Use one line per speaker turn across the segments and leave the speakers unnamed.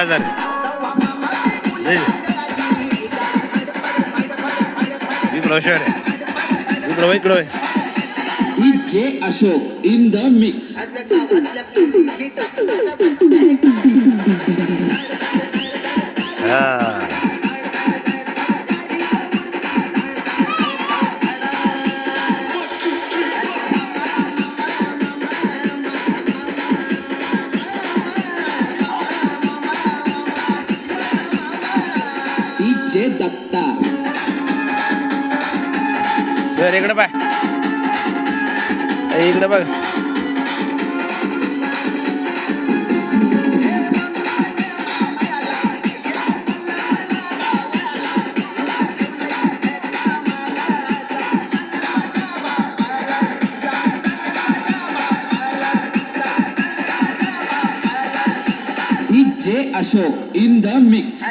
हजार इकडं
DJ Ashok in the mix. DJ Datta.
इकडे बघ इकडे बघ
DJ Ashok in the mix.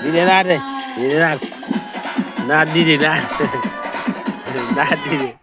Didi nade, didi nade, nade didi nade, nade didi.